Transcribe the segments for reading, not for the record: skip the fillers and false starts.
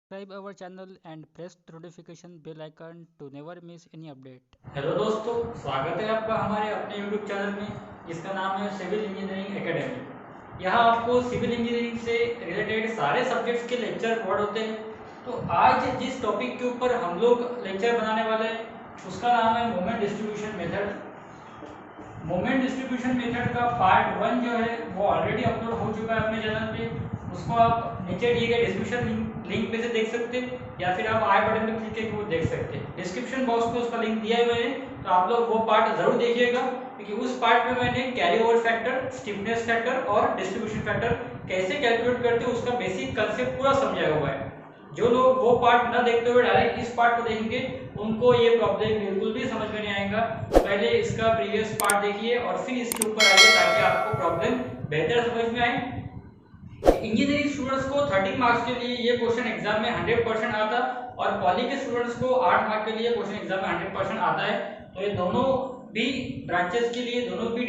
Subscribe our channel and press the notification bell icon to never miss any update. Hello दोस्तों, स्वागत है आपका हमारे अपने यूट्यूब चैनल में जिसका नाम है सिविल इंजीनियरिंग एकेडमी। यहाँ आपको सिविल इंजीनियरिंग से रिलेटेड सारे सब्जेक्ट्स के लेक्चर प्रोवाइड होते हैं। तो आज जिस टॉपिक के ऊपर हम लोग लेक्चर बनाने वाले हैं उसका नाम है moment distribution method. Moment distribution method का पार्ट 1 जो है वो ऑलरेडी अपलोड हो चुका है अपने चैनल पे। उसको आप नीचे दिए गए डिस्क्रिप्शन लिंक पे से देख सकते हैं या फिर आप आई बटन पे क्लिक करके वो देख सकते हैं। डिस्क्रिप्शन बॉक्स में उसका लिंक दिया हुआ है, तो आप लोग वो पार्ट जरूर देखिएगा क्योंकि उस पार्ट में मैंने carry over factor, stiffness factor और डिस्ट्रीब्यूशन फैक्टर कैसे कैलकुलेट करते हैं उसका बेसिक कंसेप्ट पूरा समझाया हुआ है। जो लोग वो पार्ट ना देखते हुए डायरेक्ट इस पार्ट को देखेंगे उनको ये प्रॉब्लम बिल्कुल भी समझ में नहीं आएगा। पहले इसका प्रीवियस पार्ट देखिए और फिर इसके ऊपर आइए ताकि आपको प्रॉब्लम बेहतर समझ में आए। इंजीनियरिंग स्टूडेंट्स को 13 मार्क्स के लिए ये क्वेश्चन एग्जाम में 100% आता और पॉली के स्टूडेंट्स को 8 मार्क्स के लिए क्वेश्चन एग्जाम में 100% आता है। तो ये दोनों भी ब्रांचेस के लिए, दोनों भी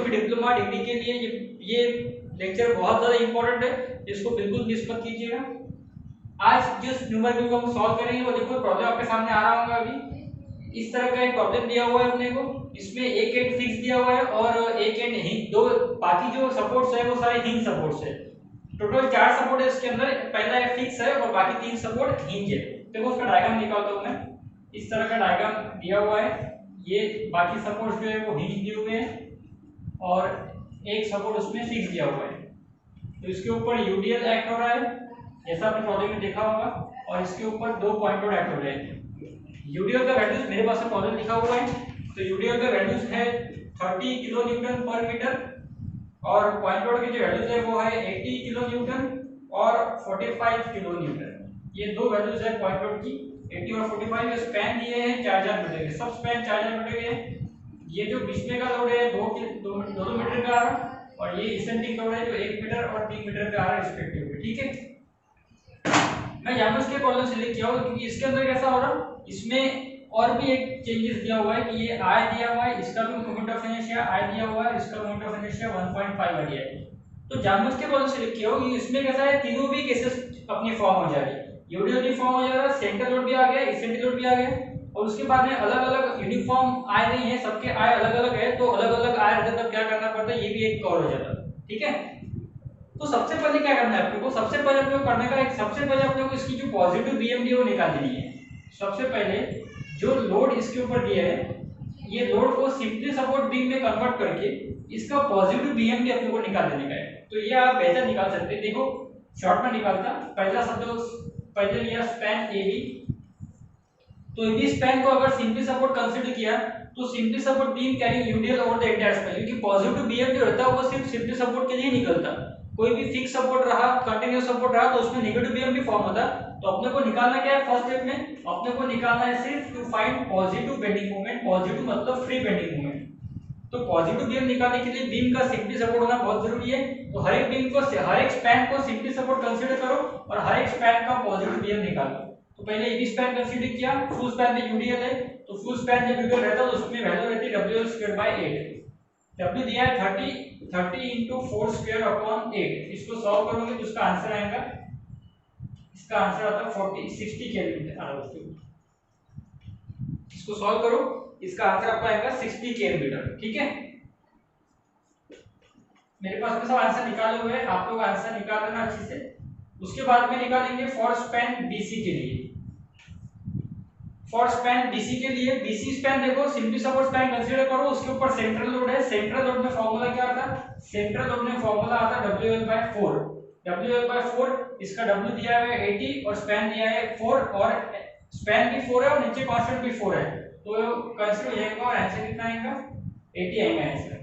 डिप्लोमा डिग्री के लिए ये लेक्चर बहुत ज़्यादा इंपॉर्टेंट है, इसको बिल्कुल मिस मत कीजिएगा। आज जिस न्यूमेरिकल को हम सॉल्व करेंगे वो देखो प्रॉब्लम आपके सामने आ रहा होगा। अभी इस तरह का एक प्रॉब्लम दिया हुआ है अपने को, इसमें एक एंड फिक्स दिया हुआ है और एक एंड हिंज, दो बाकी जो सपोर्ट्स है वो सारे हिंज सपोर्ट्स है। टोटल 4 सपोर्ट है इसके अंदर, पहला एक फिक्स है और बाकी 3 सपोर्ट हिंज है। देखो उसका डायग्राम निकालता हूं मैं। इस तरह का डायग्राम दिया हुआ है, ये बाकी सपोर्ट्स जो है वो हिंज दिए हुए हैं और एक सपोर्ट उसमें फिक्स दिया हुआ है। तो इसके ऊपर यूडीएल एक्ट हो रहा है जैसा आपने प्रॉब्लम में देखा होगा और इसके ऊपर दो पॉइंट लोड एक्ट हो रहे हैं। यूडीएल का वैल्यूज मेरे पास मॉडल लिखा हुआ है, तो यूडीएल का वैल्यूज है 30 किलो न्यूटन पर मीटर और पॉइंट लोड की जो वैल्यूज है वो है 80 किलो न्यूटन और 45 किलो न्यूटन। ये दो वैल्यूज है पॉइंट लोड की, 80 और 45। ये स्पैन दिए हैं 4 मीटर के, सब स्पैन 4 मीटर के हैं। ये जो बीच में का लोड है 2 मीटर का आ रहा और ये इसेंट्रिक लोड है जो 1 मीटर और 3 मीटर का आ रहा रिस्पेक्टिवली। ठीक है, मैं जानबूझ के कॉलम सिलेक्ट किया हुआ क्योंकि इसके अंदर कैसा हो रहा, इसमें और भी एक चेंजेस दिया हुआ है कि ये आई दिया हुआ है, इसका भी मोमेंट ऑफ इनर्शिया आई दिया हुआ है, इसका मोमेंट ऑफ इनर्शिया 1.5 आ दिया है। तो जानबूझ के कॉलम सिलेक्ट किया हुआ इसमें कैसा है, तीनों भी केसेस अपनी फॉर्म हो जाएगी। यूडीएल भी फॉर्म हो जाएगा, सेंटर लोड भी आ गया, इसेंट्रिक लोड भी आ गया और उसके बाद में अलग अलग यूनिफॉर्म आय नहीं है, सबके आय अलग अलग है। तो अलग अलग आय रहते तब क्या करना पड़ता है, ये भी एक कवर हो जाता है। ठीक है, तो सबसे पहले क्या करना है अपने को, सबसे पहले अपने को करने का सबसे पहले अपने को इसकी जो पॉजिटिव बीएमडी वो निकाल देनी है। सबसे पहले जो लोड इसके ऊपर दिया है ये लोड को सिंपली सपोर्ट बीम में कन्वर्ट करके इसका पॉजिटिव बीएमडी अपने को निकाल देने का है। तो ये आप बेहतर निकाल सकते हैं। देखो शॉर्ट में निकालता, पहला शब्द पहले लिया स्पैन एबी, तो एबी स्पैन को अगर सिंपली सपोर्ट कंसीडर किया तो simply support beam carrying UDL over the entire span, क्योंकि पॉजिटिव बीएम जो रहता है वो सिर्फ सिंपली सपोर्ट के लिए निकलता। कोई भी फिक्स सपोर्ट रहा, कंटीन्यूअस सपोर्ट रहा तो उसमें नेगेटिव बीएम भी फॉर्म होता। तो अपने को निकालना क्या है, फर्स्ट स्टेप में अपने को निकालना है सिर्फ to find positive bending moment. Positive मतलब फ्री बेंडिंग मोमेंट। तो पॉजिटिव बीम निकालने के लिए बीम का सिंपली सपोर्ट होना बहुत जरूरी है। तो हर एक बीम को, हर एक स्पैन को सिंपली सपोर्ट कंसीडर करो और हर एक स्पैन का पॉजिटिव बीम निकालो। तो पहले एबी स्पैन कंसीडर किया, फुल स्पैन में यूडीएल है, तो फुल स्पैन जब यूडीएल रहता है तो उसमें वैल्यू रहती है WL/8। W दिया है 30 into 4 square upon 8। इसको सॉल्व करोगे तो इसका आंसर आएगा, इसका आंसर आता है 60 केल्विन आ रहा है। इसको सॉल्व करो, इसका आंसर आपका आएगा 60 केल्विन। ठीक है, मेरे पास में सब आंसर निकाले हुए हैं, आप लोग आंसर निकाल लेना अच्छे से। उसके बाद में निकालेंगे फॉर स्पैन बीसी के लिए। फॉर स्पैन बीसी के लिए, बीसी स्पैन देखो सिंपली सपोर्ट स्पैन कंसीडर करो, उसके ऊपर सेंट्रल लोड है। सेंट्रल लोड में फार्मूला क्या आता है, सेंट्रल लोड में फार्मूला आता है WL/4। WL/4 इसका W दिया है 80 और स्पैन दिया है 4 और स्पैन भी 4 है और नीचे कांस्टेंट भी 4 है। तो कंसीडर हो जाएगा और आंसर कितना आएगा, 80 आएगा आंसर।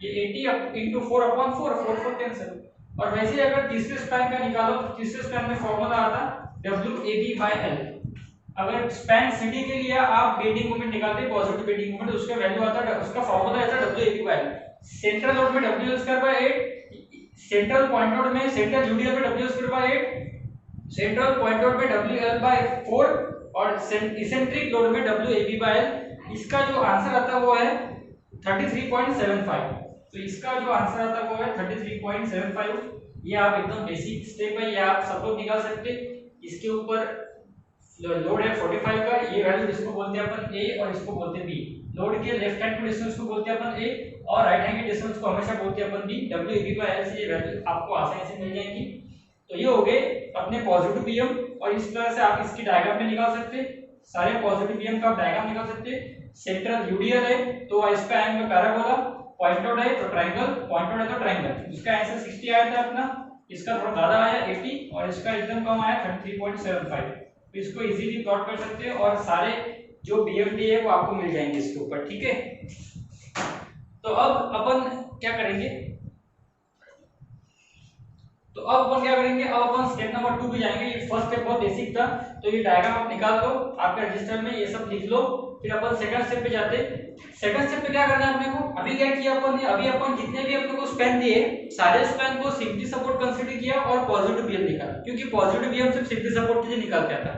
ये 80 into 4 upon 4, 4 कैंसिल। और वैसे अगर तीसरे स्पैन का निकालो तो तीसरे स्पैन में फार्मूला आता WAB/L। अगर स्पैन CD के लिए आप बेंडिंग मोमेंट निकालते हैं, पॉजिटिव बेंडिंग मोमेंट, उसका वैल्यू आता है, उसका फार्मूला आता है WAB/L। सेंट्रल लोड में WL/8, सेंट्रल पॉइंट लोड में, सेंट्रल यूडीएल में WL/8, सेंट्रल पॉइंट लोड में WL/4 और इसेंट्रिक लोड में WAB/L। इसका जो आंसर आता है वो है 33.75। तो इसका जो आंसर आता है वो है 33.75। ये आप एकदम बेसिक स्टेप है, ये आप सब लोग निकाल सकते। इसके ऊपर लोड है 45 का, ये वैल्यू इसको बोलते हैं अपन ए और इसको बोलते हैं बी। लोड के लेफ्ट हैंड के डिस्टेंस को बोलते हैं अपन ए और राइट हैंड के डिस्टेंस को हमेशा बोलते हैं अपन B. W A B by L से ये वैल्यू आपको आसानी से मिल जाएंगी। तो ये हो गए अपने पॉजिटिव बीएम, और इस तरह से आप इसकी डायग्राम में निकाल सकते हैं। सारे पॉजिटिव बीएम का डायग्राम निकाल सकते हैं। सेंट्रल यूडीएल है तो इस पे आएंगे पैराबोला, पॉइंट आउट है तो ट्रायंगल, पॉइंट आउट है तो ट्रायंगल। इसका आंसर 60 आया था अपना, इसका थोड़ा ज्यादा आया 80 और इसका एकदम कम आया 33.75। तो इसको इजीली प्लॉट कर सकते हैं और सारे जो बीएमडी है वो आपको मिल जाएंगे इसके ऊपर, ठीक है। तो अब अपन क्या करेंगे, अब अपन स्टेप नंबर 2 पे जाएंगे। ये फर्स्ट स्टेप बहुत बेसिक था, तो ये डायग्राम आप निकाल लो आपके रजिस्टर में, ये सब लिख लो। फिर अपन सेकंड स्टेप पे जाते हैं। सेकंड स्टेप पे क्या करना है अपने को, अभी क्या किया अपन ने, अभी अपन जितने भी अपने को स्पैन दिए सारे स्पैन को सिंपली सपोर्ट कंसीडर किया और पॉजिटिव बीएम निकाला, क्योंकि पॉजिटिव बीएम सिर्फ सिंपली सपोर्ट के लिए निकाल के आता।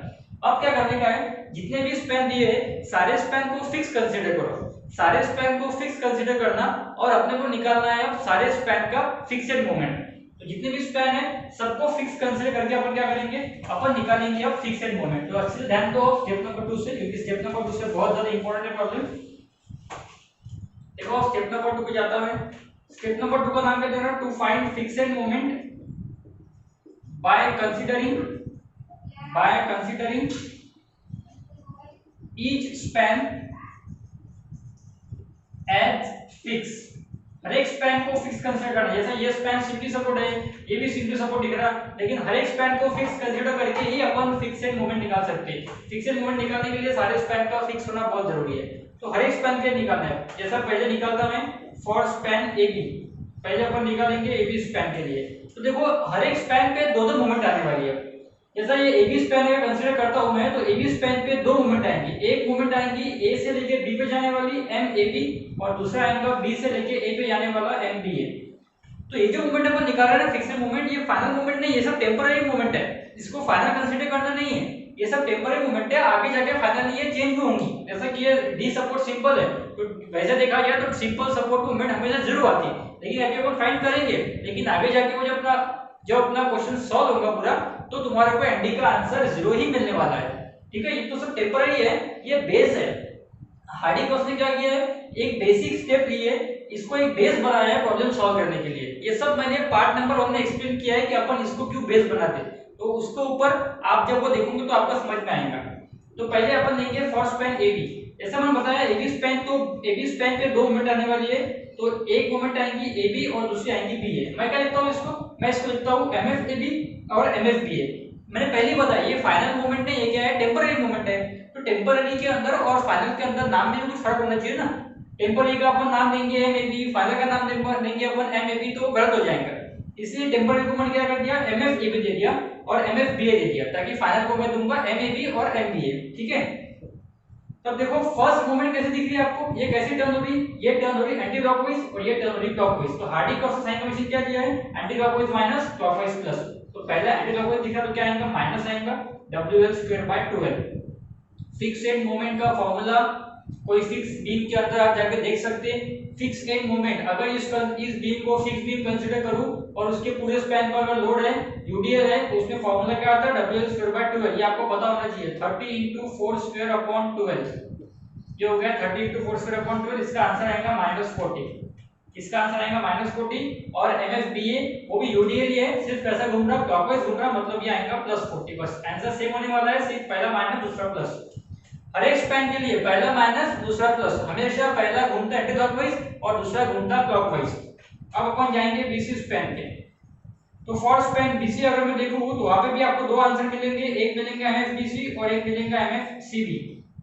अब क्या करने का है, जितने भी स्पैन दिए सारे स्पैन को फिक्स कंसीडर करो, सारे स्पैन को फिक्स कंसीडर करना और अपने को निकालना है अब सारे स्पैन का फिक्स्ड मोमेंट। तो जितने भी स्पैन है सबको फिक्स कंसीडर करके अपन क्या करेंगे, अपन निकालेंगे अब फिक्स्ड मोमेंट। तो अच्छे से ध्यान दो स्टेप नंबर 2 से, क्योंकि स्टेप नंबर 2 से बहुत ज्यादा इंपॉर्टेंट है प्रॉब्लम। देखो स्टेप नंबर 2 पे जाता हूं मैं। स्टेप नंबर 2 का नाम क्या देना, to find fixed moment by considering each span as fix. हर एक स्पैन को फिक्स कंसीडर करना, जैसे ये स्पैन सिंपली सपोर्ट है, ये भी सिंपली सपोर्ट दिख रहा, लेकिन हर एक स्पैन को फिक्स कंसीडर करके ही अपन फिक्स्ड मोमेंट निकाल सकते हैं। फिक्स्ड मोमेंट निकालने के लिए सारे स्पैन का फिक्स होना बहुत जरूरी है। तो हर एक स्पैन के निकालना है। जैसा पहले निकालता मैं फॉर स्पैन AB, पहले अपन निकालेंगे AB स्पैन के लिए। तो देखो हर एक स्पैन पे दो मोमेंट आने वाली है। जैसा ये AB स्पैन है कंसीडर करता हूं मैं, तो AB स्पैन पे दो मोमेंट आएंगी। एक मोमेंट आएंगी A से लेके B पे जाने वाली MAB, और दूसरा आएगा B से लेके A पे जाने वाला MBA। तो ये जो मोमेंट अपन निकाल रहे हैं ना फिक्स्ड मोमेंट, ये फाइनल मोमेंट नहीं, ये सब टेंपरेरी मोमेंट है, इसको फाइनल कंसीडर करना नहीं है। ये सब टेंपरेरी मोमेंट है, आगे जाके फाइनली ये चेंज भी होंगी। जैसा कि ये डी सपोर्ट सिंपल है, तो वैसे देखा जाए तो सिंपल सपोर्ट मोमेंट हमेशा जीरो आती है, लेकिन अभी अपन फाइंड करेंगे, लेकिन आगे जाके वो जब अपना क्वेश्चन सॉल्व होगा पूरा, तो तुम्हारे को एनडी का आंसर जीरो ही मिलने वाला है, ठीक है। ये तो सब टेंपरेरी है, ये बेस है। हार्डी क्रॉस ने क्या किया है, एक बेसिक स्टेप लिए, इसको एक बेस बनाया है प्रॉब्लम सॉल्व करने के लिए। ये सब मैंने पार्ट नंबर 1 में एक्सप्लेन किया है कि अपन इसको क्यों बेस बनाते, तो उसके ऊपर आप जब वो देखोगे तो आपको समझ में आएगा। तो पहले अपन लेंगे फॉर स्पैन AB। जैसा मैंने बताया AB स्पैन, तो AB स्पैन पे दो मोमेंट आने वाली है, तो एक मोमेंट आएंगी AB और दूसरी आएंगी BA। मैं क्या लिखता हूं इसको, मैं इसको लिखता हूं MFAB और MFBA। मैंने पहले ही बताया ये फाइनल मोमेंट नहीं है, क्या है, टेंपरेरी मोमेंट है। तो टेंपरेरी के अंदर और फाइनल के अंदर नाम में कुछ फर्क होना चाहिए ना। टेंपरेरी का अपन नाम देंगे MAB, फाइनल का नाम देंगे अपन MAB, तो गलत हो जाएगा। इसलिए टेंपरेरी को मैंने क्या कर दिया, MFAB दे दिया और MFBA दे दिया, ताकि फाइनल को मैं दूंगा MAB और MBA, ठीक है। तब देखो फर्स्ट मोमेंट कैसे दिख रही है आपको, ये कैसी टर्न हो रही, ये टर्न हो रही एंटी क्लॉकवाइज और ये टर्न हो रही क्लॉकवाइज। तो हार्डी क्रॉस साइन कन्वेंशन क्या दिया है, anti clockwise minus clockwise plus. तो पहला एंटी क्लॉकवाइज दिखा तो क्या आएगा, माइनस आएगा WL²/12। फिक्स एंड मोमेंट का फार्मूला कोई फिक्स बीम के अंदर आप जाके देख सकते हैं। फिक्स एंड मोमेंट, अगर इस बीम को फिक्स बीम कंसीडर करूं और उसके पूरे स्पैन पर अगर लोड है यूडीएल है, तो उसमें फार्मूला क्या आता है, WL²/12। ये आपको पता होना चाहिए, 30 × 4²/12। ये हो गया 30 × 4²/12। इसका आंसर आएगा -40। इसका आंसर आएगा -40। और MFBA वो भी यूडीएल ही है, सिर्फ कैसा घूम रहा, क्लॉकवाइज घूम रहा, मतलब ये आएगा +40। बस आंसर सेम होने वाला है, सिर्फ पहला माइनस दूसरा प्लस। हर एक स्पैन के लिए पहला माइनस दूसरा प्लस, हमेशा पहला घूमता एंटी क्लॉकवाइज और दूसरा घूमता क्लॉकवाइज। अब अपन जाएंगे BC स्पैन के। तो फॉर स्पैन BC अगर मैं देखूं तो वहां पे भी आपको दो आंसर मिलेंगे, एक मिलेंगे MFBC और एक मिलेंगे MFCB।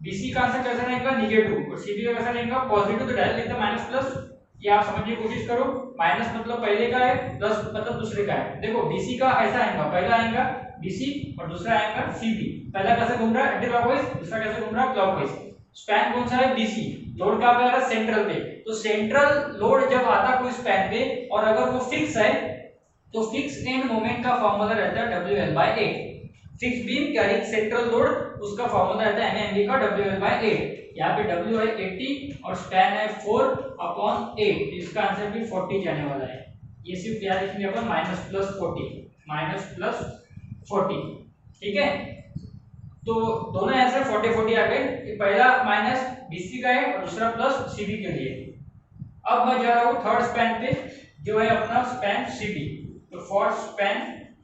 BC का आंसर कैसा रहेगा, नेगेटिव, और CB का कैसा रहेगा, पॉजिटिव। तो डायरेक्ट लिखते माइनस प्लस, ये आप समझने की कोशिश करो। माइनस मतलब पहले का है, प्लस मतलब दूसरे का है। देखो BC का ऐसा आएगा, पहला आएगा BC और दूसरा आएगा CB। पहला कैसे घूम रहा है, एंटी क्लॉकवाइज, दूसरा कैसे घूम रहा है, क्लॉकवाइज। स्पैन कौन सा है, BC। लोड कहां पे आ रहा है, सेंट्रल पे। तो सेंट्रल लोड जब आता कोई स्पैन पे और अगर वो फिक्स है, तो फिक्स एंड मोमेंट का फार्मूला रहता है WL/8। Fix beam carrying central load, उसका फार्मूला रहता है MMB का WL/8। यहाँ पे W है 80 और स्पैन है 4/8। इसका आंसर भी 40 जाने वाला है। ये सिर्फ यहाँ लिखेंगे अपन -+40, ठीक है। तो दोनों आंसर 40 आ गए, पहला माइनस BC का है और दूसरा प्लस CB के लिए। अब मैं जा रहा हूँ थर्ड स्पैन पे, जो है अपना स्पैन CB। तो फॉर स्पैन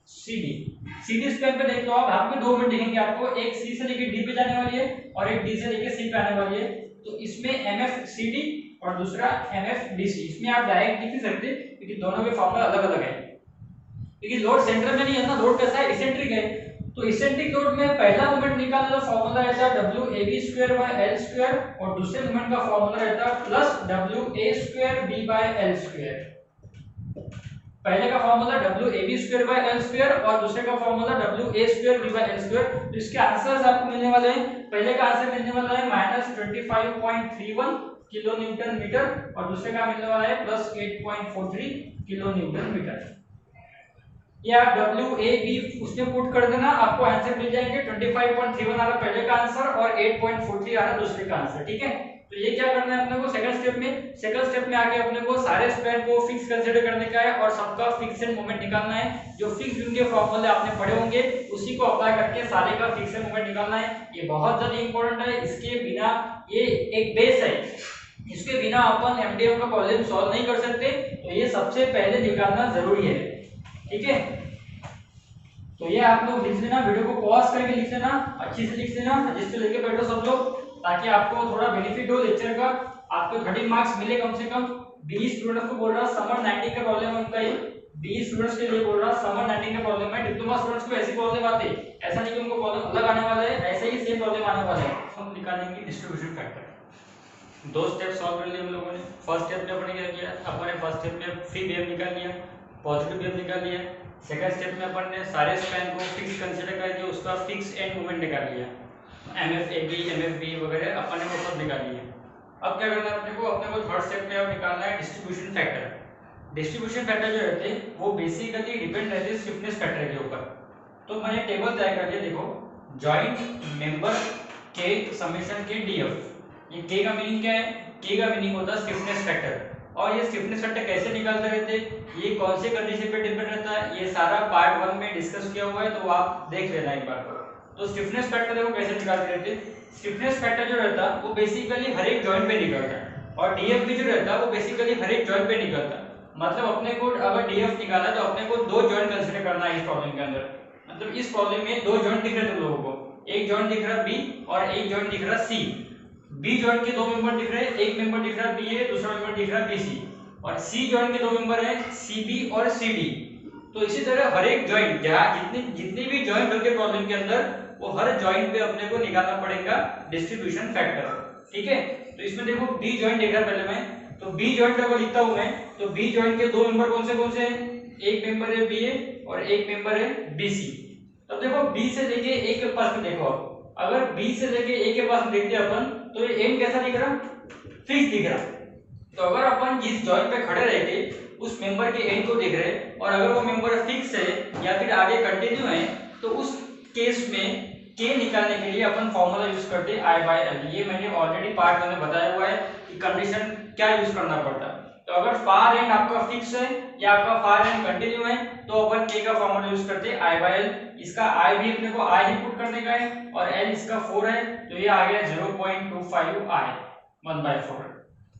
सीडी स्पैन पे देख लो आप, यहाँ पे 2 मिनट दिखेंगे आपको, एक C से लेके D पे जाने वाली है और एक D से लेके C पे आने वाली है। तो इसमें MFCD और दूसरा MFDC, इसमें आप डायरेक्ट लिख नहीं सकते क्योंकि दोनों के फॉर्मूला अलग अलग है, क्योंकि लोड सेंटर में नहीं है ना, लोड कैसा है, इसेंट्रिक है। तो इसेंट्रिक लोड में पहला मोमेंट निकालने का फॉर्मूला रहता है WAB² L² और दूसरे मोमेंट का फॉर्मूला रहता है +WA² B/L²। पहले का फॉर्मूला WAB² L² और दूसरे का फॉर्मूला WA² B/L²। तो इसके आंसर्स आपको मिलने वाले हैं, पहले का आंसर मिलने वाला है -25.31 किलो न्यूटन मीटर और दूसरे का मिलने वाला है +8.43 किलो न्यूटन मीटर। या WAB उसमें पुट कर देना, आपको आंसर मिल जाएंगे। 25.31 आ रहा पहले का आंसर और 8.43 आ रहा दूसरे का आंसर, ठीक है। तो ये क्या करना है अपने को सेकंड स्टेप में आके अपने को सारे स्पैन को फिक्स कंसीडर करने का है और सबका फिक्स्ड मोमेंट निकालना है। जो फिक्स्ड होंगे फॉर्मूले आपने पढ़े होंगे उसी को अप्लाई करके सारे का फिक्स्ड मोमेंट निकालना है। ये बहुत ज्यादा इंपॉर्टेंट है, इसके बिना ये एक बेस है, इसके बिना अपन MDM का प्रॉब्लम सॉल्व नहीं कर सकते। तो ये सबसे पहले निकालना जरूरी है, ठीक है। तो ये आप लोग लिख लेना, वीडियो को पॉज करके लिख लेना, अच्छी से लिख लेना, रजिस्टर लेके बैठो सब लोग, ताकि आपको थोड़ा बेनिफिट हो लेक्चर का। आपको 30 मार्क्स मिले कम से कम। 20 स्टूडेंट्स को बोल रहा समर 19 का प्रॉब्लम है उनका, ये 20 स्टूडेंट्स के लिए बोल रहा समर 19 का प्रॉब्लम है। डिप्लोमा स्टूडेंट्स को ऐसी प्रॉब्लम आती है, ऐसा नहीं कि उनको प्रॉब्लम अलग आने वाला है, ऐसे ही सेम प्रॉब्लम आने वाला है। हम निकालेंगे डिस्ट्रीब्यूशन फैक्टर। 2 स्टेप सॉल्व कर लिए हम लोगों ने। फर्स्ट स्टेप में अपने क्या किया, अपने फर्स्ट स्टेप में फ्री वेव निकाल लिया, पॉजिटिव वेव निकाल लिया। सेकंड स्टेप में अपन ने सारे स्पैन को फिक्स कंसीडर करके उसका फिक्स एंड मोमेंट निकाल लिया, MFAB MFB वगैरह अपन ने वो सब निकाल लिया। अब क्या करना है अपने को थर्ड स्टेप में अब निकालना है डिस्ट्रीब्यूशन फैक्टर। डिस्ट्रीब्यूशन फैक्टर जो रहते हैं वो बेसिकली डिपेंड रहते हैं स्टिफनेस फैक्टर के ऊपर। तो मैंने टेबल तैयार कर दिया, देखो जॉइंट मेंबर के समेशन के DF। ये K का मीनिंग क्या है, K का मीनिंग होता है स्टिफनेस फैक्टर। और ये स्टिफनेस फैक्टर कैसे निकालते रहते, ये कौन से कंडीशन पे डिपेंड रहता है, ये सारा पार्ट 1 में डिस्कस किया हुआ है, तो आप देख लेना एक बार। तो स्टिफनेस फैक्टर देखो कैसे निकालते रहते हैं। स्टिफनेस फैक्टर जो रहता है वो बेसिकली हर एक जॉइंट पे निकलता है और DF भी जो रहता है वो बेसिकली हर एक जॉइंट पे निकलता है। मतलब अपने को अगर DF निकाला तो अपने को 2 जॉइंट कंसीडर करना है इस प्रॉब्लम के अंदर। मतलब इस प्रॉब्लम में 2 जॉइंट दिख रहे हैं तुम लोगों को, एक जॉइंट दिख रहा है B और एक जॉइंट दिख रहा है C। B जॉइंट के 2 मेंबर दिख रहे हैं, एक मेंबर दिख रहा है BA, दूसरा मेंबर दिख रहा है BC। और C जॉइंट के 2 मेंबर हैं CB और CD। तो इसी तरह हर एक जॉइंट, जहां जितने भी जॉइंट होंगे प्रॉब्लम के अंदर, वो हर जॉइंट पे अपने को निकालना पड़ेगा डिस्ट्रीब्यूशन फैक्टर, ठीक है। तो इसमें देखो B जॉइंट देख रहा पहले मैं, तो B जॉइंट को लिखता हूं मैं। तो B जॉइंट के 2 मेंबर कौन से हैं, एक मेंबर है BA और एक मेंबर है BC। तो देखो B से लेके A के पास में देखो, अगर B से लेके A के पास में देखते अपन तो ये एंड कैसा दिख रहा, फिक्स दिख रहा। तो अगर अपन जिस जॉइंट पे खड़े रह के उस मेंबर के एंड को देख रहे हैं और अगर वो मेंबर फिक्स है या फिर आगे कंटिन्यू है, तो उस केस में K निकालने के लिए अपन फॉर्मूला यूज करते हैं I/L। ये मैंने ऑलरेडी पार्ट में बताया हुआ है कि कंडीशन क्या यूज करना पड़ता है। तो अगर फार एंड आपका फिक्स है या आपका फार एंड कंटिन्यू है तो अपन K का फॉर्मूला यूज करते हैं I/L। इसका I भी अपने को I ही पुट करने का है और L इसका 4 है, तो ये आ गया 0.25 I 1/4,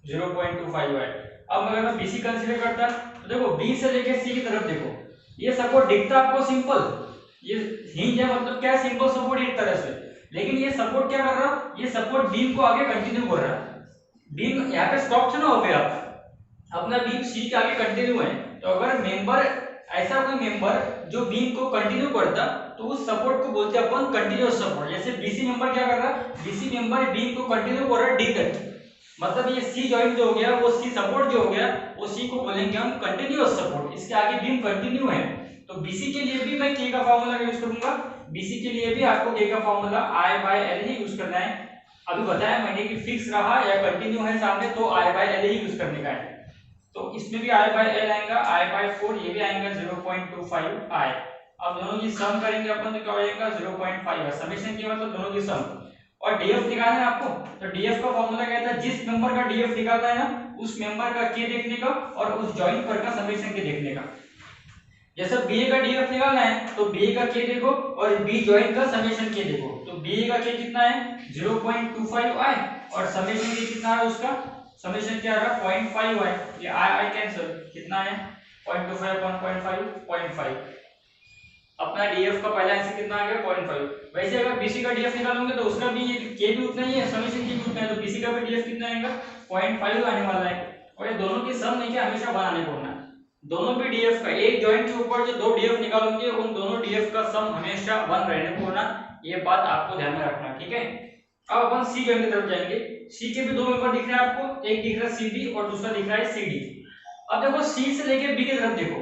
0.25 I। अब अगर मैं BC कंसीडर करता तो देखो B से लेके C की तरफ देखो, ये सपोर्ट दिखता आपको सिंपल, ये हिंज है, मतलब क्या सिंपल सपोर्ट एक तरह से, लेकिन ये सपोर्ट क्या कर रहा, ये सपोर्ट बीम को आगे कंटिन्यू कर रहा है। बीम यहाँ पे स्टॉप था ना, हो गया अपना बीम C के आगे कंटिन्यू है। तो अगर मेंबर ऐसा कोई मेंबर जो बीम को कंटिन्यू करता तो उस सपोर्ट को बोलते हैं अपन कंटिन्यूअस सपोर्ट। जैसे BC मेंबर क्या कर रहा है, BC मेंबर बीम को कंटिन्यू कर रहा है D तक, मतलब ये C जॉइंट जो हो गया वो C सपोर्ट जो हो गया वो C को बोलेंगे हम कंटिन्यूअस सपोर्ट, इसके आगे बीम कंटिन्यू है। तो BC के लिए भी मैं K का फॉर्मूला यूज करूंगा, BC के लिए भी आपको K का फॉर्मूला I/L ही यूज करना है। अभी बताया मैंने कि फिक्स रहा या कंटिन्यू है सामने तो I/L ही यूज करने का है। तो इसमें भी I/L आएगा, I/4 ये भी आएगा 0.25 I। अब दोनों की सम करेंगे अपन तो क्या हो जाएगा 0.5 समेशन की मतलब दोनों की सम। और डीएफ निकालना है आपको, तो डीएफ का फॉर्मूला क्या था, जिस मेंबर का डीएफ निकालना है ना उस मेंबर का के देखने का और उस जॉइंट पर का समेशन के देखने का। जैसे बीए का डीएफ निकालना है तो बीए का के देखो और बी जॉइंट का समेशन के देखो, तो बीए का के कितना है 0.25 आए और समेशन के कितना है उसका समेशन क्या आ रहा है 0.5 आए, ये आई कैंसिल कितना है 0.25 अपॉन 0.5 अपना डीएफ का पहला आंसर कितना आ गया 0.5। वैसे अगर बीसी का डीएफ निकालोगे तो उसका भी के भी उतना ही है, समेशन के भी उतना है, तो बीसी का भी डीएफ कितना आएगा 0.5 आने वाला है। और ये दोनों की सम नहीं क्या हमेशा बनाने पड़ना है, दोनों भी डीएफ का एक जॉइंट के ऊपर जो दो डीएफ निकालोगे उन दोनों डीएफ का सम हमेशा 1 रहने को होना, ये बात आपको ध्यान में रखना, ठीक है। अब अपन सी जॉइंट की तरफ जाएंगे। सी के भी दो मेंबर दिख रहे हैं आपको, एक दिख रहा है सीबी और दूसरा दिख रहा है सीडी। अब देखो सी से लेके बी की तरफ देखो,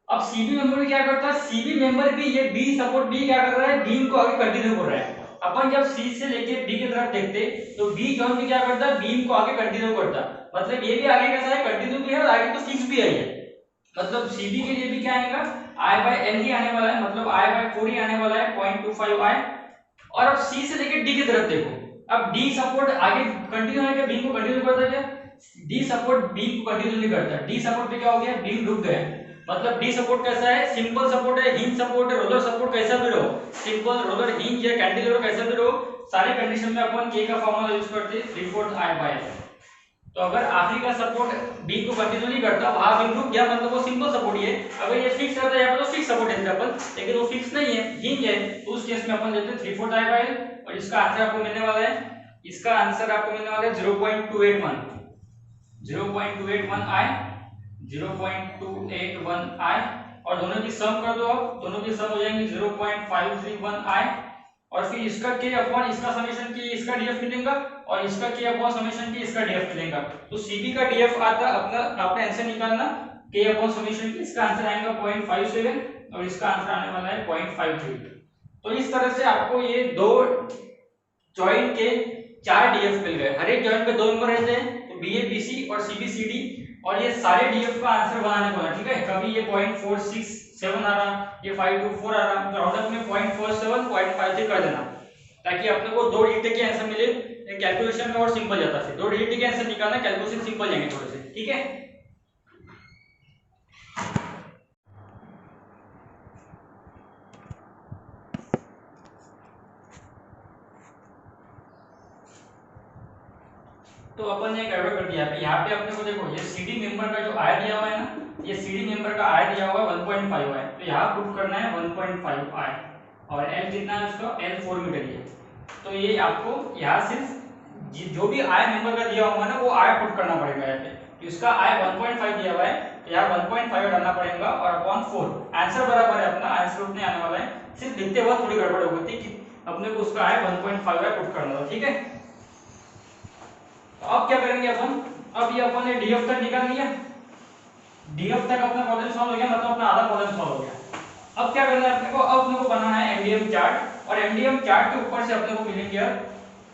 अब सीबी मेंबर क्या करता है, सीबी मेंबर भी ये बी सपोर्ट बी क्या कर रहा है, बीम को आगे कंटिन्यू कर रहा है। अपन जब सी से लेके बी की तरफ देखते तो बी जॉइंट भी क्या करता है, बीम को आगे कंटिन्यू करता, मतलब ये भी आगे कैसा है कंटिन्यू भी है और आगे तो फिक्स भी है, मतलब सीबी के लिए भी क्या आएगा I/L ही आने वाला है, मतलब I/4 ही आने वाला है 0.25 I। और अब सी से लेके डी की तरफ देखो, अब डी सपोर्ट आगे कंटिन्यू है क्या, बीम को कंटिन्यू करता है क्या, डी सपोर्ट बीम को कंटिन्यू नहीं करता, डी सपोर्ट पे क्या हो गया बीम रुक गया, मतलब डी सपोर्ट कैसा है सिंपल सपोर्ट है, हिंज सपोर्ट है, रोलर सपोर्ट कैसा भी रहो, सिंपल रोलर हिंज या कैंटिलीवर कैसा भी रहो, सारे कंडीशन में अपन के का फॉर्मूला यूज करते हैं 3/4 I/L। तो अगर आखिरी का सपोर्ट बी को कंटिन्यू नहीं करता वहां बीम रुक गया, मतलब वो सिंपल सपोर्ट ही है। अगर ये फिक्स रहता है यहाँ पर तो फिक्स सपोर्ट है अपन, लेकिन वो फिक्स नहीं है हिंज है, तो उस केस में अपन लेते हैं 3/4 I/L। और इसका आंसर आपको मिलने वाला है, इसका आंसर आपको मिलने वाला है 0.281 I 0.281 I। और दोनों की सम कर दो, आप दोनों की सम हो जाएंगी 0.531 I। और फिर इसका के अपॉन इसका समेशन की इसका डीएफ मिलेगा और इसका के अपॉन समेशन की इसका डीएफ मिलेगा, तो सीबी का डीएफ आता अपना आपने आंसर निकालना के अपॉन समेशन की, इसका आंसर आएगा 0.57 और इसका आंसर आने वाला है 0.53। तो इस तरह से आपको ये दो जॉइंट के 4 डीएफ मिल गए, हर एक जॉइंट पे 2 मेंबर रहते हैं, तो बीए बीसी और सीबी सीडी, और ये सारे डीएफ का आंसर बनाने को ना, ठीक है। कभी ये 0.467 आ रहा, ये 524 आ रहा, तो राउंड अप में 0.47 0.53 कर देना, ताकि अपने को 2 डिजिट के आंसर मिले, कैलकुलेशन में और सिंपल जाता है, 2 डिजिट के आंसर निकालना कैलकुलेशन सिंपल जाएंगे थोड़े से, ठीक है। तो अपन ने गड़बड़ कर दिया है, यहाँ पे अपने को देखो ये सीडी मेंबर का जो आय दिया हुआ है ना, ये सीडी मेंबर का आय दिया हुआ है 1.5 आय, तो यहाँ पुट करना है 1.5 आय और एल कितना है उसका एल 4 मीटर है, तो ये आपको यहाँ सिर्फ जो भी आय मेंबर का दिया हुआ है ना वो आय पुट करना पड़ेगा यहाँ पे, तो इसका आय 1.5 दिया हुआ है तो यहाँ 1.5 डालना पड़ेगा और अपॉन 4 आंसर बराबर है अपना, आंसर उतने आने वाला है, सिर्फ लिखते वक्त थोड़ी गड़बड़ हो गई थी कि अपने को उसका आय 1.5 पुट करना था, ठीक है। तो अब क्या करेंगे अपन, अब ये अपन ने डीएफ तक निकाल लिया, डीएफ तक अपना प्रॉब्लम सॉल्व हो गया, मतलब अपना आधा प्रॉब्लम सॉल्व हो गया। अब क्या करना है अपने को, अब अपने को बनाना है एमडीएम चार्ट, और एमडीएम चार्ट के ऊपर से अपने को मिलेंगे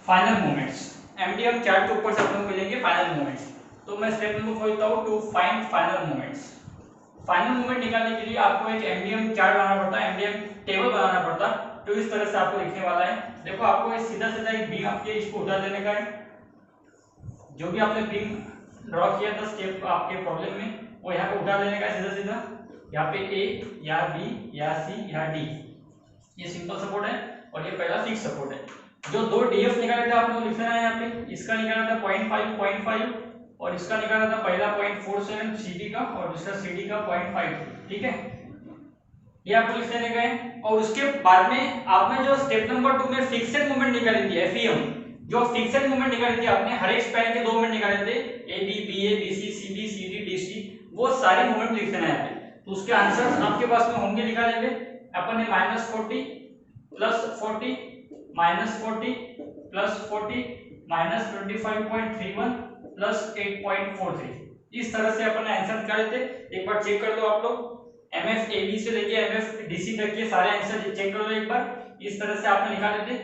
फाइनल मोमेंट्स, एमडीएम चार्ट के ऊपर से अपने को मिलेंगे फाइनल मोमेंट्स। तो मैं स्टेप नंबर खोलता हूं to find final moments. Final moment निकालने के लिए आपको एक एमडीएम चार्ट बनाना पड़ता है, एमडीएम टेबल बनाना पड़ता है, तो इस तरह से आपको लिखने वाला है। देखो आपको सीधा सीधा एक बीम आपके इसको उठा देने का है, जो भी आपने बीम ड्रॉ किया था स्टेप आपके प्रॉब्लम में वो यहाँ पे उठा देने का सीधा सीधा, यहाँ पे ए या बी या सी या डी, ये सिंपल सपोर्ट है और ये पहला फिक्स सपोर्ट है। जो दो डीएफ निकाले थे आपने वो लिखना है यहाँ पे, इसका निकाला था 0.5 और इसका निकाला था पहला 0.47 सीडी का और दूसरा सीडी का 0.53, ठीक है, ये आपको लिख देने का है। और उसके बाद में आपने जो स्टेप नंबर 2 में फिक्सेड मोमेंट निकाली थी एफईएम, जो फिक्सेड मोमेंट निकाली थी आपने, हर एक स्पैन के 2 मोमेंट निकाले थे A B B A B C C B C D D C, वो सारे मोमेंट लिख देना है यहाँ पे। तो उसके आंसर आपके पास में होंगे, लिखा लेंगे अपन ने -40 +40 -40 +40 -25.31 +8.43, इस तरह से अपन ने आंसर निकाले थे। एक बार चेक कर लो आप लोग, एमएफ एबी से लेके एमएफ डीसी तक के सारे आंसर चेक कर लो एक बार, इस तरह से आपने निकाले थे।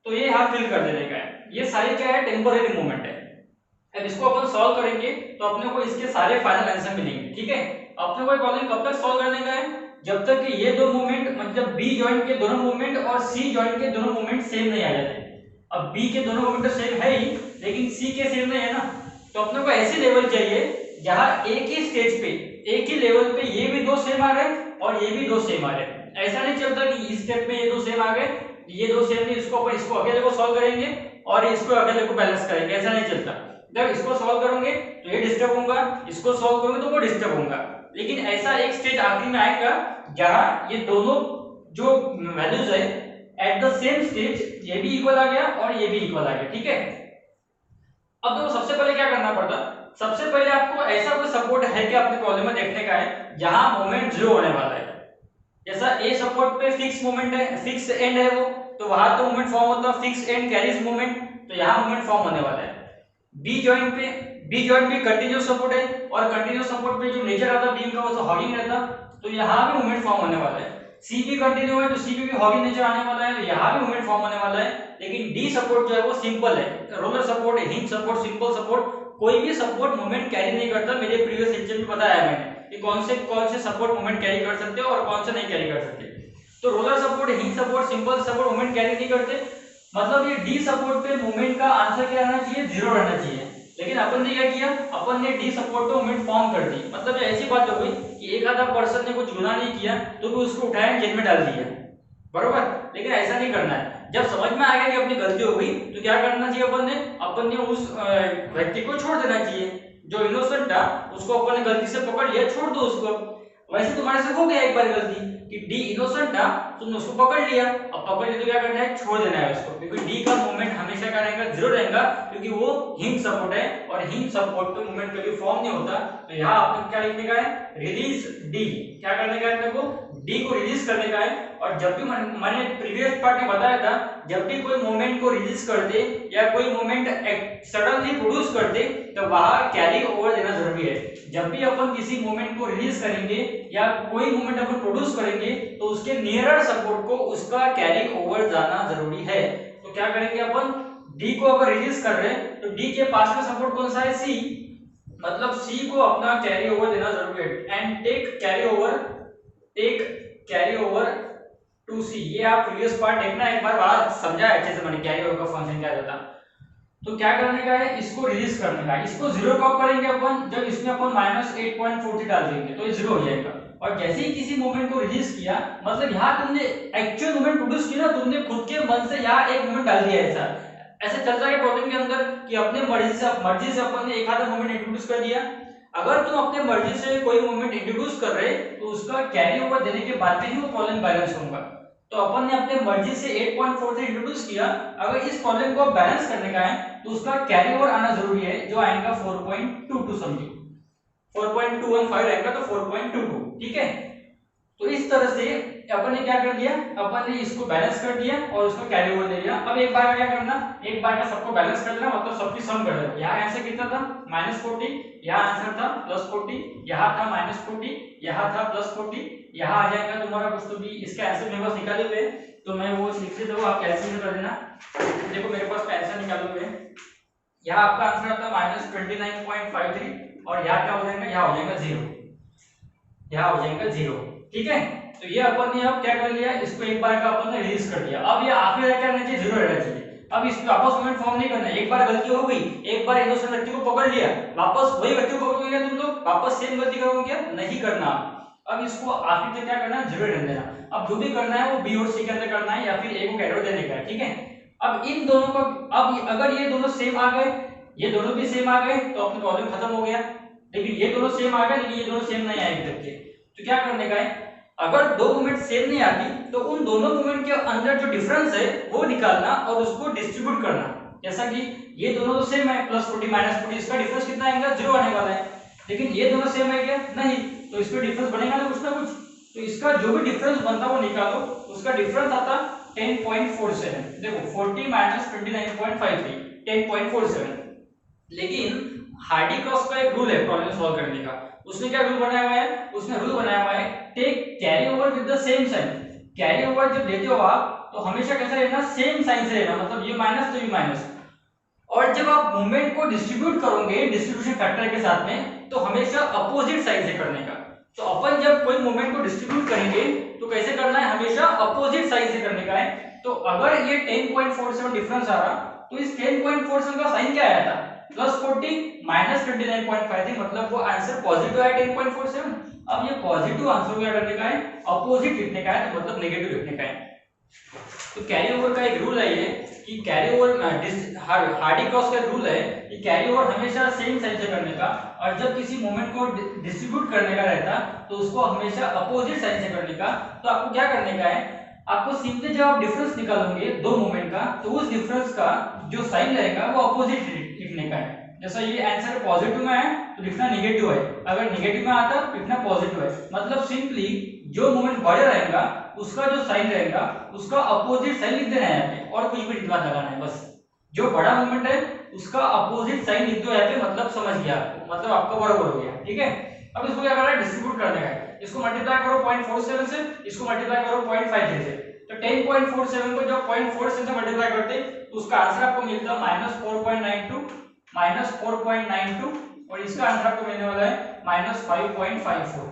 तो ये यहाँ फिल कर देने का है, ये सारी क्या है टेम्पोररी मूवमेंट है। अब इसको अपन सॉल्व करेंगे तो अपने को इसके सारे फाइनल आंसर मिलेंगे, ठीक है। अपने को प्रॉब्लम कब तक सॉल्व करने का है, जब तक कि ये दो मूवमेंट मतलब बी जॉइंट के दोनों मूवमेंट और सी जॉइंट के दोनों मूवमेंट सेम नहीं आ जाते। अब बी के दोनों मोमेंट तो सेम है ही, लेकिन सी के सेम नहीं है ना, तो अपने को ऐसी लेवल चाहिए जहां एक ही स्टेज पे, एक ही लेवल पे ये भी दो सेम आ रहे और ये भी दो सेम आ रहे। ऐसा नहीं चलता कि इस स्टेप में ये दो सेम आ गए, ये दो सेम नहीं, इसको अपन इसको अकेले को सॉल्व करेंगे और इसको अकेले को बैलेंस करेंगे, ऐसा नहीं चलता। जब इसको सॉल्व करोगे तो ये डिस्टर्ब होगा, इसको सॉल्व करोगे तो वो डिस्टर्ब होगा, लेकिन ऐसा एक स्टेज आखिरी में आएगा जहां ये दोनों जो वैल्यूज है एट द सेम स्टेज ये भी इक्वल आ गया और ये भी इक्वल आ गया, ठीक है। अब देखो सबसे पहले क्या करना पड़ता, सबसे पहले आपको ऐसा कोई सपोर्ट है कि अपने प्रॉब्लम में देखने का है जहां मोमेंट जीरो होने वाला है। जैसा ए सपोर्ट पे फिक्स मोमेंट है, फिक्स एंड है वो, तो वहां तो मोमेंट फॉर्म होता है फिक्स एंड कैरीज मोमेंट, तो यहां मोमेंट फॉर्म होने वाला है। बी जॉइंट भी कंटीन्यूअस सपोर्ट है और कंटीन्यूअस सपोर्ट पे जो नेचर आता है बीम का वो तो हॉगिंग रहता, तो यहां भी मोमेंट फॉर्म होने वाला है। सी भी कंटिन्यू है तो सी भी हॉगिंग नेचर आने वाला है, तो यहां भी मोमेंट फॉर्म होने वाला है। लेकिन डी सपोर्ट जो है वो सिंपल है, roller support, hinge support, simple support, कोई भी सपोर्ट मोमेंट कैरी नहीं करता। मेरे प्रीवियस लेक्चर में बताया है मैंने कि कौन से सपोर्ट मोमेंट कैरी कर सकते हो और कौन से नहीं कैरी कर सकते। तो roller support, hinge support, simple support moment carry नहीं करते, मतलब ये डी सपोर्ट पे मोमेंट का आंसर क्या रहना चाहिए, जीरो रहना चाहिए। लेकिन अपन ने क्या किया, अपन ने डी सपोर्ट पे मोमेंट फॉर्म कर दी, मतलब ऐसी बात हो गई कि एक आधा पर्सन ने कुछ गुनाह नहीं किया तो भी उसको उठाया जेल में डाल दिया, बरोबर। लेकिन ऐसा नहीं करना है। जब समझ में आ गया कि अपनी गलती हो गई तो क्या करना चाहिए, अपन ने उस व्यक्ति को छोड़ देना चाहिए। जो इनोसेंट था उसको अपन ने गलती से पकड़ लिया, छोड़ दो उसको। वैसे तुम्हारे से हो गया एक बार गलती कि डी इनोसेंट था, तुमने उसको पकड़ लिया, अब पकड़ लिया तो क्या करना है, छोड़ देना है उसको, क्योंकि डी का मोमेंट हमेशा क्या रहेगा, जीरो रहेगा, क्योंकि वो हिंज सपोर्ट है और हिंज सपोर्ट पे मोमेंट कभी फॉर्म नहीं होता। तो यहाँ आपको क्या लिखने का है, रिलीज डी, क्या करने का है अपने को, डी को रिलीज करने का है। और जब भी मैंने प्रीवियस पार्ट में बताया था, जब भी कोई मोमेंट को रिलीज करते या कोई मोमेंट सडनली प्रोड्यूस करते तो वहां कैरी ओवर देना जरूरी है। जब भी अपन किसी मोमेंट को रिलीज करेंगे या कोई मोमेंट अपन प्रोड्यूस करेंगे तो उसके नियरर सपोर्ट को उसका कैरी ओवर जाना जरूरी है। तो क्या करेंगे अपन, डी को अगर रिलीज कर रहे हैं तो डी के पास में सपोर्ट कौन सा है, सी, मतलब सी को अपना कैरी ओवर देना जरूरी है। And take carry over to C, ये आप प्रीवियस पार्ट देखना एक बार, वहां समझा अच्छे से मैंने कैरी ओवर का फंक्शन क्या रहता। तो क्या करने का है, इसको रिलीज करने का है। इसको जीरो कब करेंगे अपन, जब इसमें अपन -8.43 डाल देंगे तो ये जीरो हो जाएगा। और जैसे ही किसी मोमेंट को रिलीज किया, मतलब यहाँ तुमने एक्चुअल मोमेंट प्रोड्यूस किया ना, तुमने खुद के मन से यहाँ एक मोमेंट डाल दिया। ऐसा चलता है प्रॉब्लम के अंदर कि अपने मर्जी से अपन ने एक आधा मोमेंट इंट्रोड्यूस कर दिया। अगर तुम अपने मर्जी से कोई मोमेंट इंट्रोड्यूस कर रहे तो उसका कैरी ओवर देने के बाद में ही वो प्रॉब्लम बैलेंस होगा। तो अपन ने अपने मर्जी से 8.43 इंट्रोड्यूस किया, अगर इस प्रॉब्लम को बैलेंस करने का है तो उसका कैरी ओवर आना जरूरी है, जो आएगा 4.22, समझिए 4.215 आएगा तो 4.22, ठीक है। तो इस तरह से अपन ने क्या कर दिया, अपन ने इसको बैलेंस कर दिया और उसको कैरी ओवर दे दिया। अब एक बार का क्या करना, एक बार का सबको बैलेंस कर देना, मतलब सबकी सम कर देना। यहाँ आंसर कितना था, -40, यहाँ आंसर था +40, यहाँ था -40, यहाँ था +40, यहाँ आ जाएगा तुम्हारा कुछ तो भी। इसके आंसर मेरे पास निकाले हुए तो मैं वो लिख देता हूँ, आप कैलकुलेट कर देना। देखो मेरे पास आंसर निकाले हुए हैं, यहाँ आपका आंसर आता है -29.53 और यहाँ क्या हो जाएगा, यहाँ हो जाएगा 0, यहाँ हो जाएगा 0, ठीक है। तो ये अपन ने अब क्या कर लिया, इसको एक बार का अपन ने रिलीज कर दिया। अब ये आखिरी क्या रहना चाहिए, 0 रहना चाहिए। अब इस पे वापस मोमेंट फॉर्म नहीं करना है। एक बार गलती हो गई, एक बार इनोसेंट व्यक्ति को पकड़ लिया, वापस वही व्यक्ति को पकड़ोगे तुम लोग, वापस सेम गलती करोगे क्या, नहीं करना। अब इसको आखिर तक क्या करना है, 0 रहने देना। अब जो भी करना है वो बी और सी के अंदर करना है या फिर ए को कैरी ओवर देने का है, ठीक है। अब इन दोनों को, अब अगर ये दोनों सेम आ गए, ये दोनों भी सेम आ गए तो अपना प्रॉब्लम खत्म हो गया। लेकिन ये दोनों सेम आ गए, लेकिन ये दोनों सेम नहीं आए एक तक के, तो क्या करने का है, अगर दो मोमेंट सेम नहीं आती तो उन दोनों मोमेंट के अंदर जो डिफरेंस है वो निकालना और उसको डिस्ट्रीब्यूट करना। जैसा कि ये दोनों तो सेम है, +40 -40, इसका डिफरेंस कितना आएगा, 0 आने वाला है। लेकिन ये दोनों सेम है क्या, नहीं, तो इसमें डिफरेंस बनेगा ना कुछ ना कुछ। तो इसका जो भी डिफरेंस बनता वो निकालो, उसका डिफरेंस आता 10.47। देखो 40 -29.53, 10.47। लेकिन हार्डी क्रॉस का एक रूल है प्रॉब्लम सॉल्व करने का। उसने क्या रूल बनाया हुआ है, उसने रूल बनाया हुआ है take carry over with the same sign. Carry over जब लेते हो आप तो हमेशा कैसा लेना, सेम साइन से लेना, मतलब ये माइनस तो ये माइनस। और जब आप मोमेंट को डिस्ट्रीब्यूट करोगे डिस्ट्रीब्यूशन फैक्टर के साथ में, तो हमेशा अपोजिट साइन से करने का। तो अपन जब कोई मोमेंट को डिस्ट्रीब्यूट करेंगे तो कैसे करना है, हमेशा अपोजिट साइन से करने का है। तो अगर ये 10.47 डिफरेंस आ रहा तो इस 10.47 का साइन क्या आया था +40 -29.5 थी, मतलब वो आंसर पॉजिटिव है 10.47। अब ये पॉजिटिव आंसर क्या करने का है, अपोजिट लिखने का है, तो मतलब नेगेटिव लिखने का है। तो कैरी ओवर का एक रूल है ये कि कैरी ओवर हार्डी क्रॉस का रूल है कि कैरी ओवर हमेशा सेम साइन से करने का, और जब किसी मोमेंट को डिस्ट्रीब्यूट करने का रहता तो उसको हमेशा अपोजिट साइन से करने का। तो आपको क्या करने का है, आपको सिंपली जब आप डिफरेंस निकालोगे दो मोमेंट का तो उस डिफरेंस का जो साइन रहेगा वो अपोजिट लिखने का है। जैसा ये आंसर पॉजिटिव में है तो लिखना नेगेटिव है, अगर नेगेटिव में आता तो लिखना पॉजिटिव है। मतलब सिंपली जो मोमेंट बड़े रहेगा उसका जो साइन रहेगा उसका अपोजिट साइन लिख देना है यहाँ पे, और कुछ भी दिमाग लगाना है बस। जो बड़ा मोमेंट है उसका अपोजिट साइन लिख दो यहाँ पे, मतलब समझ गया आपको, मतलब आपका बराबर हो गया। ठीक है, अब इसको क्या करना है, डिस्ट्रीब्यूट करने का है। इसको मल्टीप्लाई करो 0.47 से, इसको मल्टीप्लाई करो 0.53 से। तो 10.47 को जब 0.47 से मल्टीप्लाई करते तो उसका आंसर आपको मिलता -4.92 और इसका आंसर आपको मिलने वाला है -5.54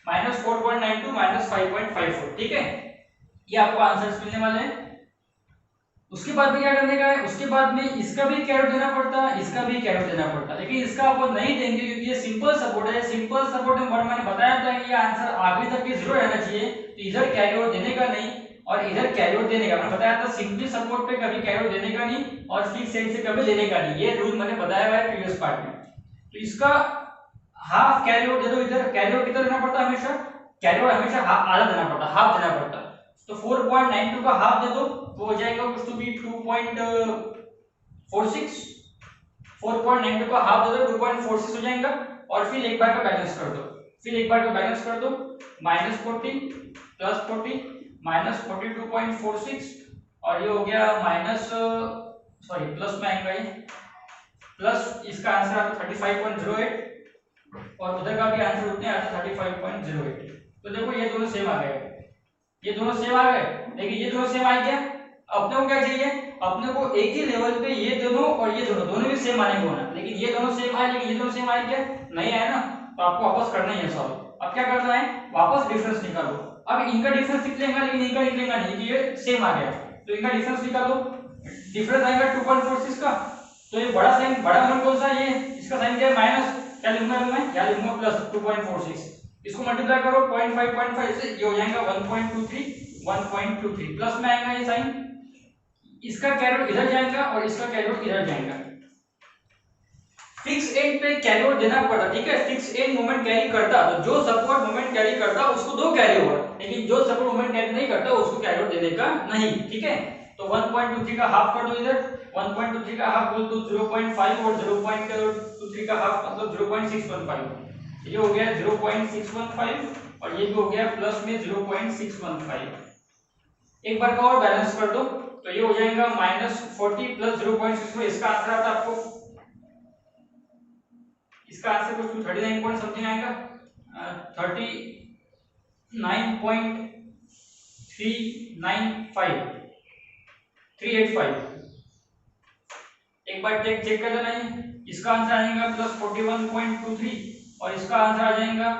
-4.92 -5.54। ठीक है, ये आपको आंसर्स मिलने वाले हैं। उसके बाद में क्या करने का है, उसके बाद में इसका भी कैरो देना पड़ता है, इसका भी कैरो देना पड़ता है, लेकिन इसका आपको नहीं देंगे क्योंकि ये सिंपल सपोर्ट है। सिंपल सपोर्ट में मैंने बताया था कि ये आंसर आखिरी तक के 0 रहना चाहिए, तो इधर कैरो देने का नहीं और इधर कैरो देने का। मैंने बताया था सिंपली सपोर्ट पे कभी कैरो देने का नहीं और फिक्स एंड से कभी लेने का नहीं, ये रूल मैंने बताया हुआ है प्रीवियस पार्ट में। तो इसका हाफ कैरियर दे दो, इधर कैरियर कितना देना पड़ता है, हमेशा कैरियर हमेशा आधा देना पड़ता है, हाफ देना पड़ता है। तो 4.92 का हाफ दे दो तो हो जाएगा कुछ टू बी 2.46। 4.92 का हाफ दे दो 2.46 हो जाएगा, और फिर एक बार का बैलेंस कर दो, फिर एक बार का बैलेंस कर दो -40 +40 -42.46 और ये हो गया प्लस में आएगा ये प्लस, इसका आंसर आता 35.08 और उधर का भी आंसर उतने आता 35.08। तो देखो ये दोनों सेम आ गए, ये दोनों सेम आ गए, लेकिन ये दोनों सेम आ गया। अपने को क्या चाहिए, अपने को एक ही लेवल पे ये दोनों और ये दोनों भी सेम आने को होना, लेकिन ये दोनों सेम आए लेकिन ये दोनों सेम आए क्या, नहीं आए ना, तो आपको वापस करना ही है सॉल्व। अब क्या करना है, वापस डिफरेंस निकालो। अब इनका डिफरेंस निकलेगा लेकिन इनका निकलेगा नहीं, कि ये सेम आ गया, तो इनका डिफरेंस निकालो। डिफरेंस आएगा 2.46 का, तो ये बड़ा साइन, बड़ा नंबर कौन सा, ये इसका साइन क्या है माइनस, क्या लिखूंगा मैं, क्या लिखूंगा प्लस 2.46। इसको मल्टीप्लाई करो 0.5 से, ये हो जाएगा 1.23 प्लस में आएगा ये साइन, इसका कैरोट इधर जाएगा और इसका कैरोट इधर जाएगा। फिक्स एंड पे कैरियर देना पड़ता, ठीक है, फिक्स एंड मोमेंट कैरी करता, तो जो सपोर्ट मोमेंट कैरी करता उसको दो कैरी ओवर, लेकिन जो सपोर्ट मोमेंट कैरी नहीं करता उसको कैरियर देने का नहीं। ठीक है, तो 1.23 का हाफ कर दो इधर, 1.23 का हाफ बोल दो 0.5 और 0.23 का हाफ मतलब 0.615, ये हो गया 0.615 और ये भी हो गया प्लस में 0.615। एक बार का और बैलेंस कर दो तो ये हो जाएगा -40 प्लस 0.6, इसका आंसर आता आपको, इसका आंसर कुछ 39 पॉइंट समथिंग आएगा, 385। एक बार चेक कर लेना है, इसका आंसर आ जाएगा +41.23 और इसका आंसर आ जाएगा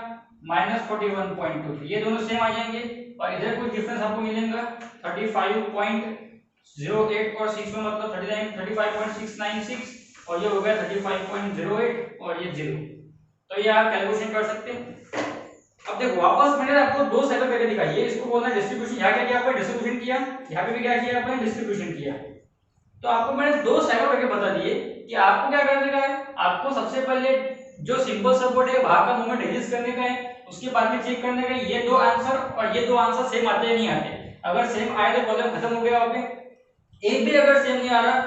-41.23, ये दोनों सेम आ जाएंगे और इधर कुछ डिफरेंस आपको मिलेगा 35.08 और 6 में मतलब 35.696 और ये हो गया 35.08 और ये 0। तो ये आप कैलकुलेशन कर सकते हैं। अब देखो वापस मैंने आपको दो साइकिल करके दिखाई है, इसको बोलना है डिस्ट्रीब्यूशन, यहाँ क्या किया आपने डिस्ट्रीब्यूशन किया, यहाँ पे भी क्या किया आपने डिस्ट्रीब्यूशन किया। तो आपको मैंने दो साइकिल करके बता दिए कि आपको क्या करने का है, आपको सबसे पहले जो सिंपल सपोर्ट है वहां का मोमेंट रिलीज करने का है, उसके बाद में चेक करने का ये दो आंसर और ये दो आंसर सेम आते हैं नहीं आते, अगर सेम आए तो प्रॉब्लम खत्म हो गया। वहां पे एक भी अगर सेम नहीं आ रहा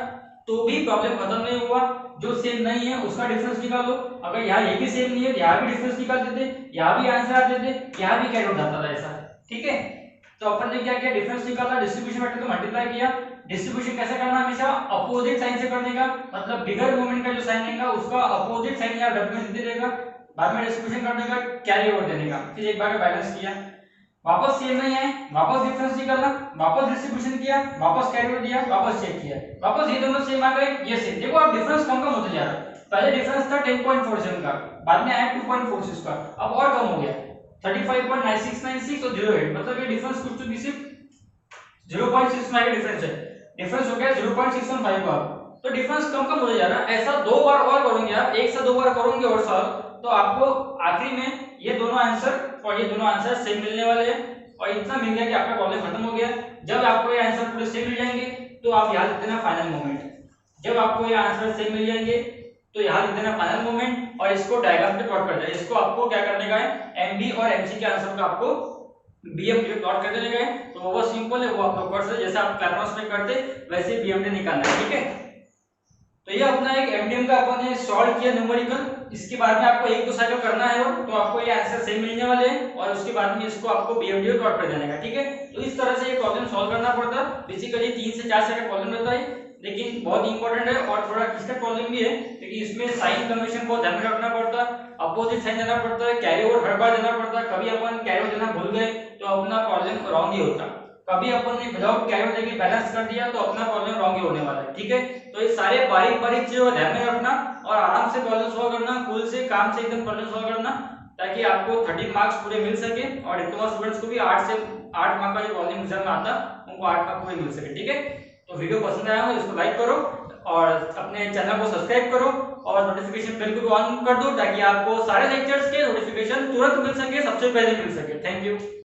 तो भी प्रॉब्लम खत्म नहीं हुआ, जो सेम नहीं है उसका डिफरेंस निकालो, अगर यहाँ ये भी सेम नहीं है यहाँ भी डिफरेंस निकाल देते, यहाँ भी आंसर आते थे, यहाँ भी कैरी जाता था ऐसा। ठीक है, तो अपन ने क्या किया, डिफरेंस निकाला, डिस्ट्रीब्यूशन मैट्रिक्स को मल्टीप्लाई किया। डिस्ट्रीब्यूशन कैसे करना, हमेशा अपोजिट साइन से करने का, मतलब बिगर मोमेंट का जो साइन रहेगा उसका अपोजिट साइन यहाँ डब्ल्यू में दे देगा, बाद में डिस्ट्रीब्यूशन करने का, कैरी ओवर देने का, फिर एक बार का बैलेंस किया, वापस सेम नहीं है, वापस डिफरेंस निकाला, वापस डिस्ट्रीब्यूशन किया, वापस कैरी ओवर दिया, वापस चेक किया, वापस ये दोनों सेम आ गए, ये सेम। देखो अब डिफरेंस कम कम होते जा रहा है, पहले डिफरेंस था 10.47 का, बाद में आया 2.46 का, अब और कम हो गया 35.9696 और 08, मतलब ये डिफरेंस कुछ तो भी सिर्फ 0.6 का डिफरेंस है, डिफरेंस हो गया 0.615 का। तो डिफरेंस कम कम होता जा रहा है। ऐसा 2 बार और करोगे आप, 1 से 2 बार करोगे और सॉल्व, तो आपको आखिरी में ये दोनों आंसर और ये दोनों आंसर सेम मिलने वाले हैं और इतना मिल गया कि आपका प्रॉब्लम खत्म हो गया। जब आपको ये आंसर पूरे सेम मिल जाएंगे तो आप याद रख देना फाइनल मोमेंट। जब आपको ये आंसर सेम मिल जाएंगे तो याद रख देना फाइनल मोमेंट और इसको डायग्राम पे प्लॉट कर देना। इसको आपको क्या करने का है, एमबी और एमसी के आंसर को आपको बीएम पे प्लॉट कर देने का है। तो वो सिंपल है, वो आप लोग कर सकते, जैसे आप क्लास में करते वैसे बीएमडी निकालना है, ठीक है। तो ये अपना एक एमडीएम का अपन ने सॉल्व किया न्यूमेरिकल। इसके बाद में आपको 1-2 साइकिल करना है और तो आपको ये आंसर सेम मिलने वाले हैं और उसके बाद में इसको आपको बीएमडी में प्लॉट कर देने का, ठीक है। तो इस तरह से ये प्रॉब्लम सॉल्व करना पड़ता है। बेसिकली 3 से 4 सेकंड प्रॉब्लम रहता है, लेकिन बहुत इंपॉर्टेंट है और थोड़ा किसका प्रॉब्लम भी है क्योंकि इसमें साइन कन्वेंशन को ध्यान में रखना पड़ता है, अपोजिट साइन देना पड़ता है, कैरी ओवर हर बार देना पड़ता है। कभी अपन कैरी ओवर देना भूल गए तो अपना प्रॉब्लम रॉन्ग ही होता, कभी अपन ने विदाउट कैरी ओवर देके बैलेंस कर दिया तो अपना प्रॉब्लम रॉन्ग ही होने वाला है, ठीक है। तो ये सारे बारीक बारीक चीजों को ध्यान में रखना और आराम से प्रॉब्लम सॉल्व करना, कूल से काम से एकदम प्रॉब्लम सॉल्व करना, ताकि आपको 30 मार्क्स पूरे मिल सके और डिप्लोमा स्टूडेंट्स को भी 8 से 8 मार्क का जो प्रॉब्लम एग्जाम में आता उनको 8 मार्क पूरे मिल सके, ठीक है। तो वीडियो पसंद आया हो तो इसको लाइक करो और अपने चैनल को सब्सक्राइब करो और नोटिफिकेशन बेल को ऑन कर दो ताकि आपको सारे लेक्चर्स के नोटिफिकेशन तुरंत मिल सके, सबसे पहले मिल सके। Thank you.